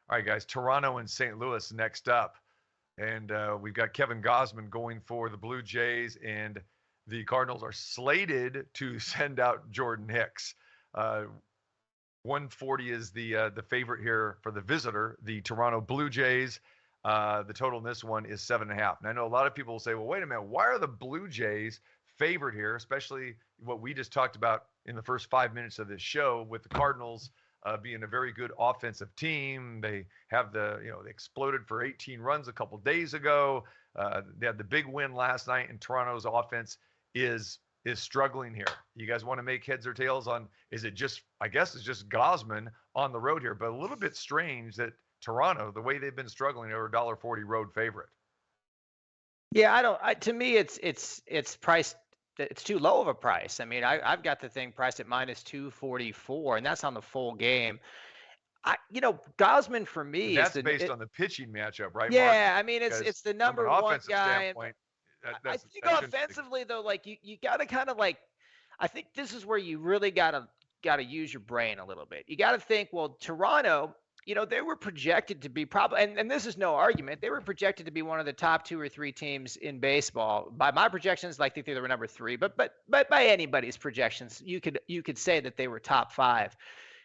All right, guys. Toronto and St. Louis next up. And we've got Kevin Gausman going for the Blue Jays, and the Cardinals are slated to send out Jordan Hicks. 140 is the favorite here for the visitor, the Toronto Blue Jays. The total in this one is 7.5. And I know a lot of people will say, well, wait a minute, why are the Blue Jays favored here, especially what we just talked about in the first 5 minutes of this show with the Cardinals being a very good offensive team. They have they exploded for 18 runs a couple days ago. They had the big win last night, and Toronto's offense is struggling here. You guys want to make heads or tails on, is it just, I guess it's just Gausman on the road here, but a little bit strange that Toronto, the way they've been struggling, are a $1.40 road favorite. Yeah, to me, it's priced. It's too low of a price. I mean, I've got the thing priced at minus 244, and that's on the full game. Gausman for me that's based on the pitching matchup, right? Yeah, Mark? I mean, it's the number one guy. I think offensively though, like you got to kind of like, I think this is where you really got to use your brain a little bit. You got to think, well, Toronto, they were projected to be probably, and this is no argument, they were projected to be one of the top 2 or 3 teams in baseball. By my projections, I think they were number 3, but by anybody's projections, you could say that they were top 5.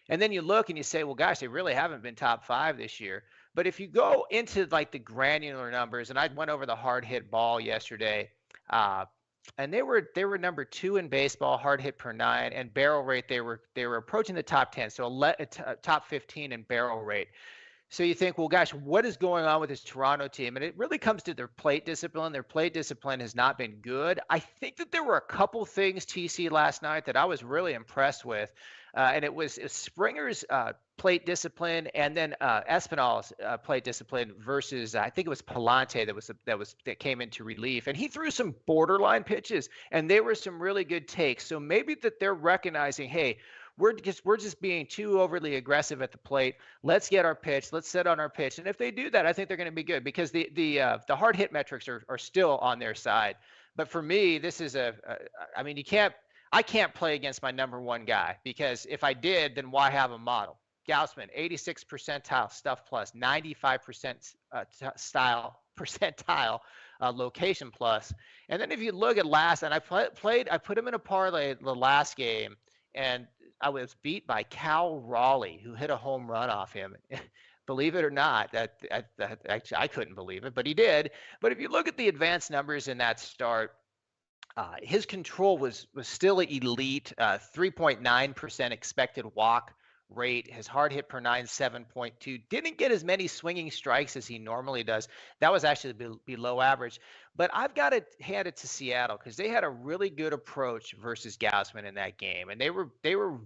And then you look and you say, well, gosh, they really haven't been top 5 this year. But if you go into like the granular numbers, and I went over the hard hit ball yesterday, and they were number 2 in baseball, hard hit per 9, and barrel rate they were approaching the top 10, so top 15 in barrel rate. So you think, well, gosh, what is going on with this Toronto team? And it really comes to their plate discipline. Their plate discipline has not been good. I think that there were a couple things, TC, last night that I was really impressed with. And it was Springer's plate discipline, and then Espinal's plate discipline versus I think it was Palante that came into relief, and he threw some borderline pitches, and they were some really good takes. So maybe that they're recognizing, hey, we're just being too overly aggressive at the plate. Let's get our pitch. Let's sit on our pitch. And if they do that, I think they're going to be good, because the hard hit metrics are still on their side. But for me, this is I mean, I can't play against my number 1 guy, because if I did, then why have a model? Gausman, 86 percentile stuff plus, 95% percentile location plus. And then if you look at last, and I put him in a parlay the last game, and I was beat by Cal Raleigh, who hit a home run off him. Believe it or not, that actually I couldn't believe it, but he did. But if you look at the advanced numbers in that start, his control was still elite, 3.9% expected walk rate. His hard hit per 9, 7.2. Didn't get as many swinging strikes as he normally does. That was actually below average. But I've got to hand it to Seattle, because they had a really good approach versus Gausman in that game. And they were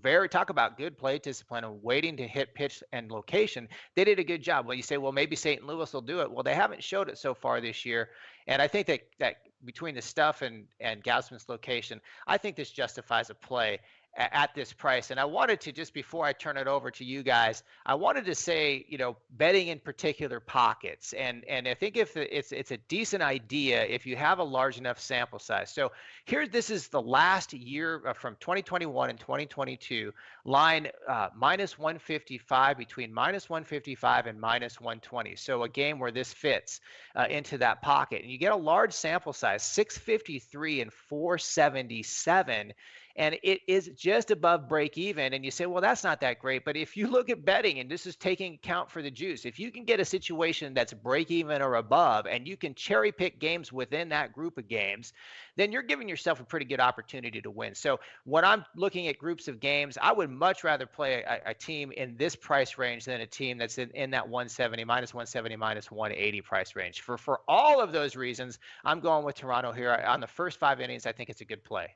very, talk about good plate discipline and waiting to hit pitch and location. They did a good job. Well, you say, well, maybe St. Louis will do it. Well, they haven't showed it so far this year. And I think that between the stuff and Gausman's location, I think this justifies a play at this price. And I wanted to, just before I turn it over to you guys, I wanted to say, betting in particular pockets. And I think if it's a decent idea if you have a large enough sample size. So this is the last year from 2021 and 2022, line minus 155, between minus 155 and minus 120. So a game where this fits into that pocket. And you get a large sample size, 653 and 477. And it is just above break even. And you say, well, that's not that great. But if you look at betting, and this is taking account for the juice, if you can get a situation that's break even or above, and you can cherry pick games within that group of games, then you're giving yourself a pretty good opportunity to win. So when I'm looking at groups of games, I would much rather play a team in this price range than a team that's in that 170, minus 180 price range. For all of those reasons, I'm going with Toronto here. On the first 5 innings, I think it's a good play.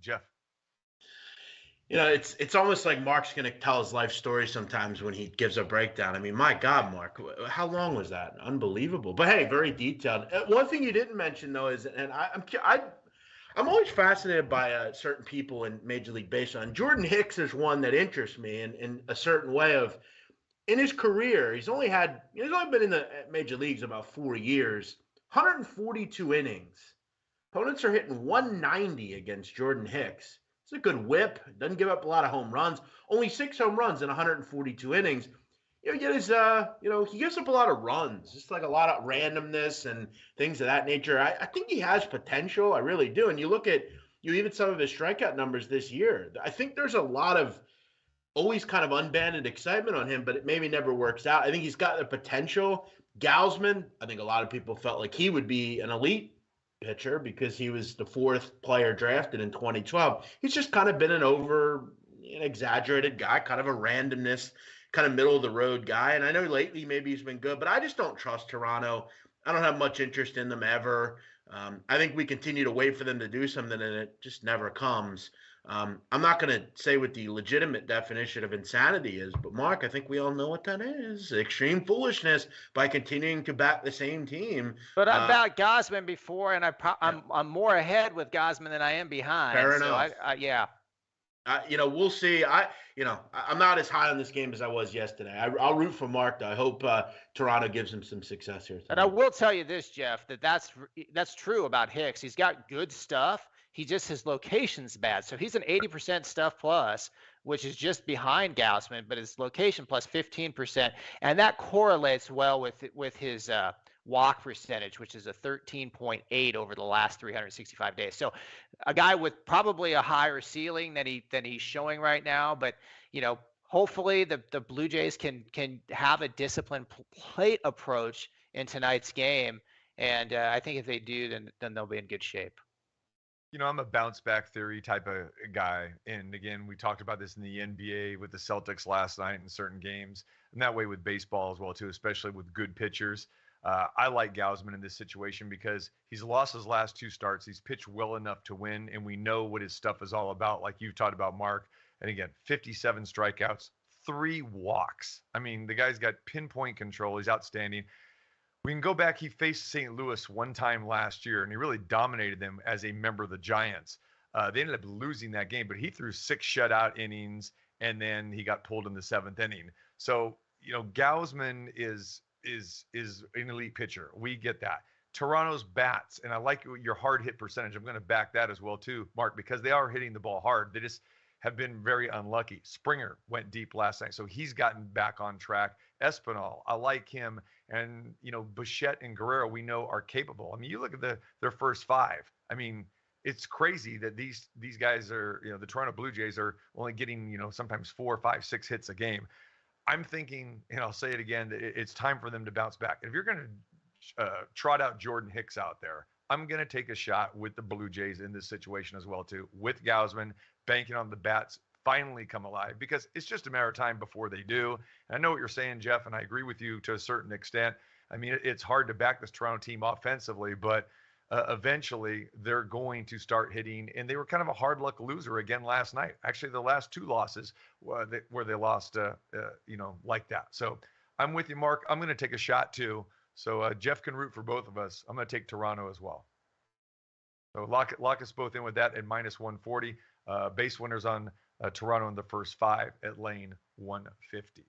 Jeff. It's almost like Mark's going to tell his life story sometimes when he gives a breakdown. I mean, my God, Mark, how long was that? Unbelievable. But hey, very detailed. One thing you didn't mention, though, is, and I'm always fascinated by certain people in Major League Baseball. And Jordan Hicks is one that interests me in a certain way of, in his career, he's only been in the major leagues about 4 years, 142 innings. Opponents are hitting 190 against Jordan Hicks. It's a good whip. Doesn't give up a lot of home runs. Only 6 home runs in 142 innings. you know, get his, he gives up a lot of runs, just like a lot of randomness and things of that nature. I think he has potential. I really do. And you look at, even some of his strikeout numbers this year. I think there's a lot of always kind of unbanded excitement on him, but it maybe never works out. I think he's got the potential. Gausman, I think a lot of people felt like he would be an elite pitcher because he was the 4th player drafted in 2012. He's just kind of been an exaggerated guy, kind of a randomness, kind of middle of the road guy. And I know lately maybe he's been good, but I just don't trust Toronto. I don't have much interest in them ever. I think we continue to wait for them to do something, and it just never comes. I'm not going to say what the legitimate definition of insanity is, but Mark, I think we all know what that is. Extreme foolishness by continuing to back the same team. But I backed Gausman before, and I'm more ahead with Gausman than I am behind. Fair enough. Yeah. We'll see. I'm not as high on this game as I was yesterday. I'll root for Mark, though. I hope Toronto gives him some success here tonight. And I will tell you this, Jeff, that's true about Hicks. He's got good stuff. His location's bad. So he's an 80% stuff plus, which is just behind Gausman, but his location plus 15%. And that correlates well with his walk percentage, which is a 13.8 over the last 365 days. So a guy with probably a higher ceiling than he's showing right now. But, hopefully the Blue Jays can have a disciplined plate approach in tonight's game. And I think if they do, then they'll be in good shape. I'm a bounce back theory type of guy. And again, we talked about this in the NBA with the Celtics last night in certain games, and that way with baseball as well, too, especially with good pitchers. I like Gausman in this situation because he's lost his last 2 starts. He's pitched well enough to win, and we know what his stuff is all about, like you've talked about, Mark. And again, 57 strikeouts, 3 walks. I mean, the guy's got pinpoint control. He's outstanding. We can go back. He faced St. Louis one time last year, and he really dominated them as a member of the Giants. They ended up losing that game, but he threw 6 shutout innings, and then he got pulled in the 7th inning. So, Gausman is an elite pitcher. We get that. Toronto's bats, and I like your hard hit percentage. I'm going to back that as well, too, Mark, because they are hitting the ball hard. They just have been very unlucky. Springer went deep last night, so he's gotten back on track. Espinal, I like him. And, Bichette and Guerrero, we know are capable. I mean, you look at their first 5. I mean, it's crazy that these guys are, the Toronto Blue Jays are only getting, sometimes 4, 5, 6 hits a game. I'm thinking, and I'll say it again, that it's time for them to bounce back. If you're going to trot out Jordan Hicks out there, I'm going to take a shot with the Blue Jays in this situation as well, too, with Gausman, banking on the bats finally come alive, because it's just a matter of time before they do. And I know what you're saying, Jeff, and I agree with you to a certain extent. I mean, it's hard to back this Toronto team offensively, but eventually they're going to start hitting. And they were kind of a hard luck loser again last night. Actually, the last 2 losses where they lost, like that. So I'm with you, Mark. I'm going to take a shot too. So Jeff can root for both of us. I'm going to take Toronto as well. So lock us both in with that at minus 140. Base winners on Toronto in the first 5 at lane 150.